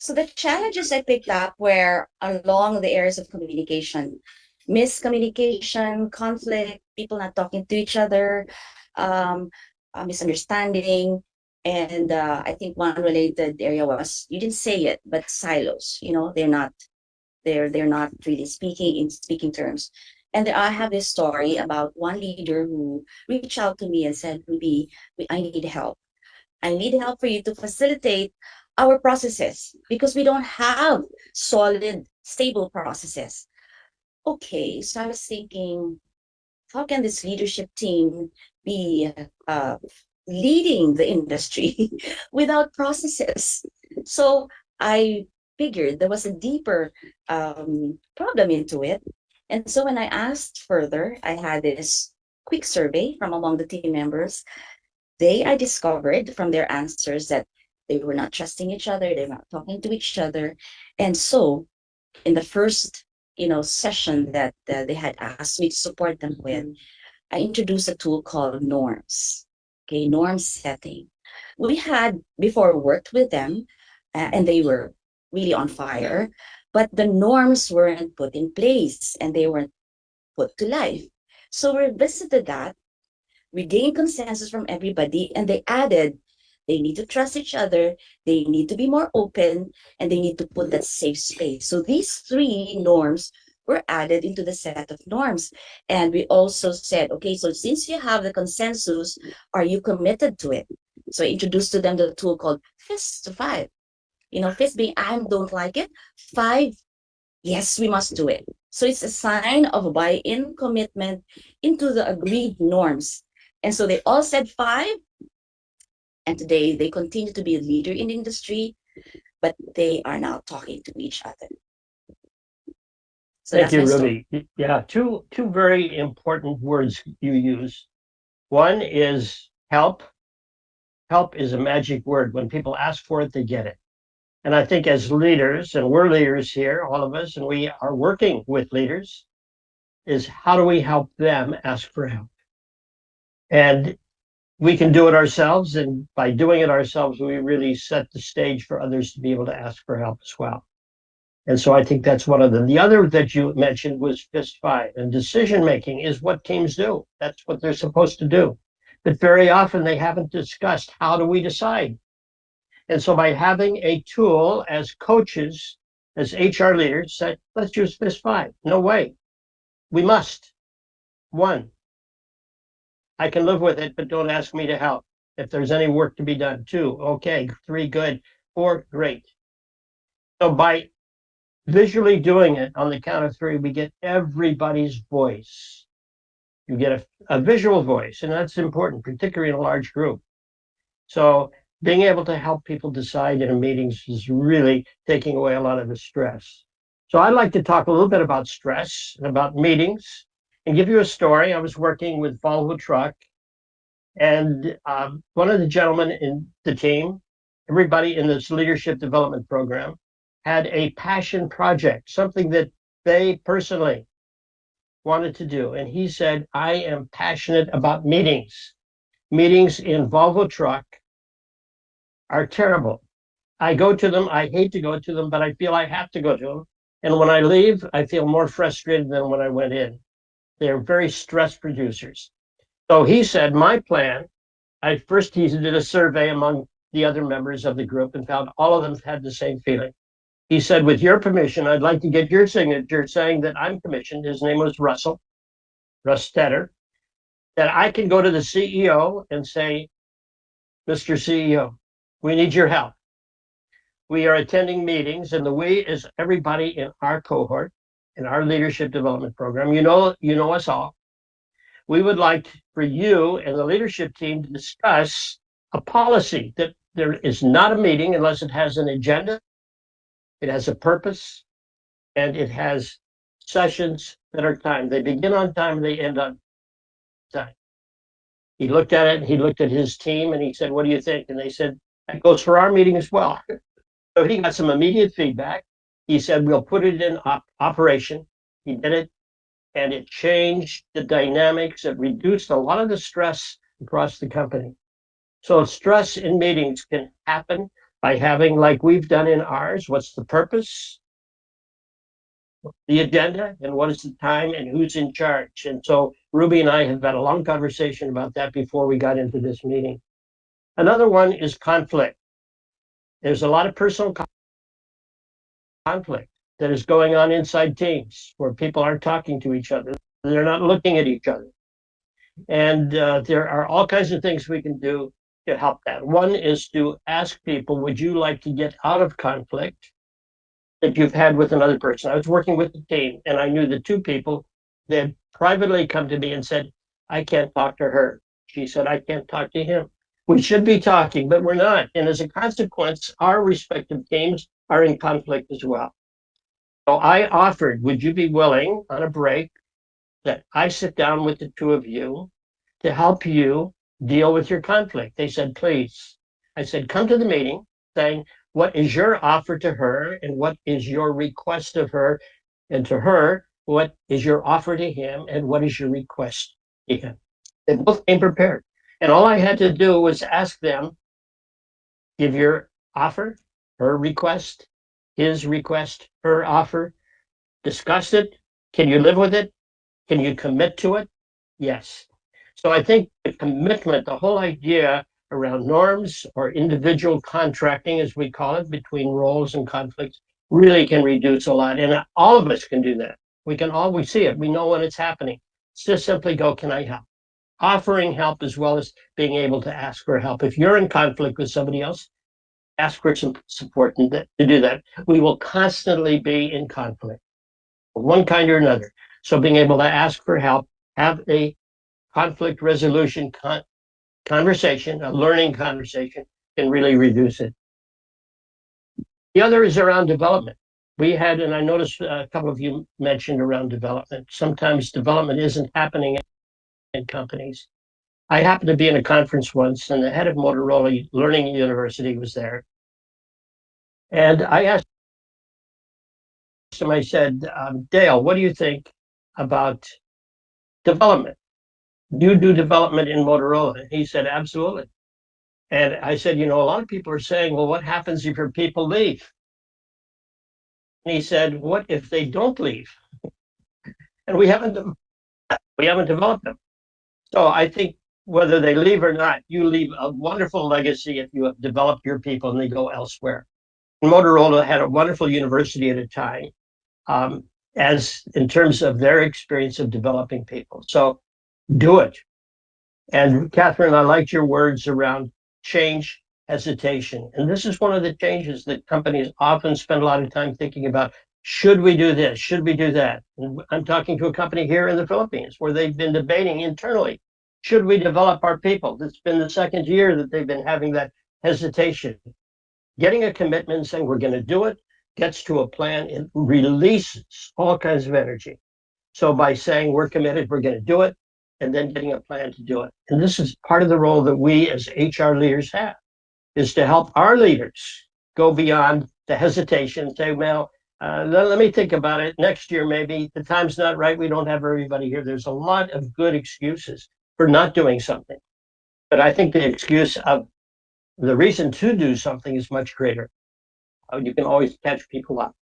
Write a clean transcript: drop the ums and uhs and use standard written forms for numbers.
So the challenges I picked up were along the areas of communication, miscommunication, conflict, people not talking to each other, um, misunderstanding. And I think one related area was you didn't say it, but silos. They're not really speaking in speaking terms. And I have this story about one leader who reached out to me and said, Ruby, I need help. I need help for you to facilitate our processes because we don't have solid, stable processes. Okay, so I was thinking, how can this leadership team be uh, leading the industry without processes? So I figured there was a deeper problem into it. And so when I asked further, I had this quick survey from among the team members. I discovered from their answers that they were not trusting each other, they were not talking to each other. And so in the first, session that they had asked me to support them with, I introduced a tool called Norms. Okay, norm setting. We had before worked with them, and they were really on fire, but the norms weren't put in place and they weren't put to life. So we revisited that. We gained consensus from everybody, and they added they need to trust each other, they need to be more open, and they need to put that safe space. So these three norms were added into the set of norms. And we also said, okay, so since you have the consensus, are you committed to it? So I introduced to them the tool called Fist to Five. Fist being I don't like it. Five, yes, we must do it. So it's a sign of buy-in commitment into the agreed norms. And so they all said five, and today they continue to be a leader in the industry, but they are now talking to each other. So Thank that's you, my story. Ruby. Yeah, two very important words you use. One is help. Help is a magic word. When people ask for it, they get it. And I think as leaders, and we're leaders here, all of us, and we are working with leaders, is how do we help them ask for help? And we can do it ourselves. And by doing it ourselves, we really set the stage for others to be able to ask for help as well. And so I think that's one of them. The other that you mentioned was fist fight. And decision making is what teams do. That's what they're supposed to do. But very often they haven't discussed how do we decide. And so by having a tool as coaches, as HR leaders, said, let's use fist fight. No way. We must. One, I can live with it, but don't ask me to help. If there's any work to be done. Two, okay. Three, good. Four, great. So by visually doing it on the count of three, we get everybody's voice. You get a visual voice, and that's important, particularly in a large group. So being able to help people decide in meetings is really taking away a lot of the stress. So I'd like to talk a little bit about stress and about meetings and give you a story. I was working with Volvo Truck, and one of the gentlemen in the team, everybody in this leadership development program, had a passion project, something that they personally wanted to do. And he said, I am passionate about meetings. Meetings in Volvo Truck are terrible. I go to them. I hate to go to them, but I feel I have to go to them. And when I leave, I feel more frustrated than when I went in. They're very stress producers. So he said, my plan, he did a survey among the other members of the group and found all of them had the same feeling. He said, with your permission, I'd like to get your signature saying that I'm commissioned. His name was Russ Stetter, that I can go to the CEO and say, Mr. CEO, we need your help. We are attending meetings, and the we is everybody in our cohort, in our leadership development program. You know us all. We would like for you and the leadership team to discuss a policy that there is not a meeting unless it has an agenda, it has a purpose, and it has sessions that are timed. They begin on time, they end on time. He looked at it, he looked at his team, and he said, what do you think? And they said, that goes for our meeting as well. So he got some immediate feedback. He said, we'll put it in operation. He did it, and it changed the dynamics. It reduced a lot of the stress across the company. So stress in meetings can happen by having, like we've done in ours, what's the purpose, the agenda, and what is the time, and who's in charge. And so Ruby and I have had a long conversation about that before we got into this meeting. Another one is conflict. There's a lot of personal conflict that is going on inside teams where people aren't talking to each other. They're not looking at each other. And there are all kinds of things we can do to help that. One is to ask people, would you like to get out of conflict that you've had with another person? I was working with the team and I knew the two people that privately come to me and said, I can't talk to her. She said, I can't talk to him. We should be talking, but we're not. And as a consequence, our respective teams are in conflict as well. So I offered, would you be willing on a break that I sit down with the two of you to help you deal with your conflict? They said, please. I said, come to the meeting saying, what is your offer to her and what is your request of her? And to her, what is your offer to him and what is your request to him? They both came prepared. And all I had to do was ask them, give your offer, her request, his request, her offer, discuss it. Can you live with it? Can you commit to it? Yes. So I think the commitment, the whole idea around norms or individual contracting, as we call it, between roles and conflicts, really can reduce a lot. And all of us can do that. We can always see it. We know when it's happening. It's just simply go, can I help? Offering help as well as being able to ask for help. If you're in conflict with somebody else, ask for some support to do that. We will constantly be in conflict of one kind or another. So being able to ask for help, have a conflict resolution conversation, a learning conversation, can really reduce it. The other is around development. We had, and I noticed a couple of you mentioned around development. Sometimes development isn't happening in companies. I happened to be in a conference once, and the head of Motorola Learning University was there. And I asked him, I said, Dale, what do you think about development? Do you do development in Motorola? And he said, absolutely. And I said, you know, a lot of people are saying, well, what happens if your people leave? And he said, what if they don't leave? And we haven't developed them. So I think whether they leave or not, you leave a wonderful legacy if you have developed your people and they go elsewhere. And Motorola had a wonderful university at a time, as in terms of their experience of developing people. So do it. And Catherine, I liked your words around change, hesitation. And this is one of the changes that companies often spend a lot of time thinking about. Should we do this? Should we do that? And I'm talking to a company here in the Philippines where they've been debating internally, should we develop our people? It's been the second year that they've been having that hesitation. Getting a commitment and saying we're going to do it gets to a plan and releases all kinds of energy. So by saying we're committed, we're going to do it, and then getting a plan to do it. And this is part of the role that we as HR leaders have, is to help our leaders go beyond the hesitation and say, well, let me think about it. Next year, maybe the time's not right. We don't have everybody here. There's a lot of good excuses for not doing something. But I think the excuse of the reason to do something is much greater. You can always catch people up.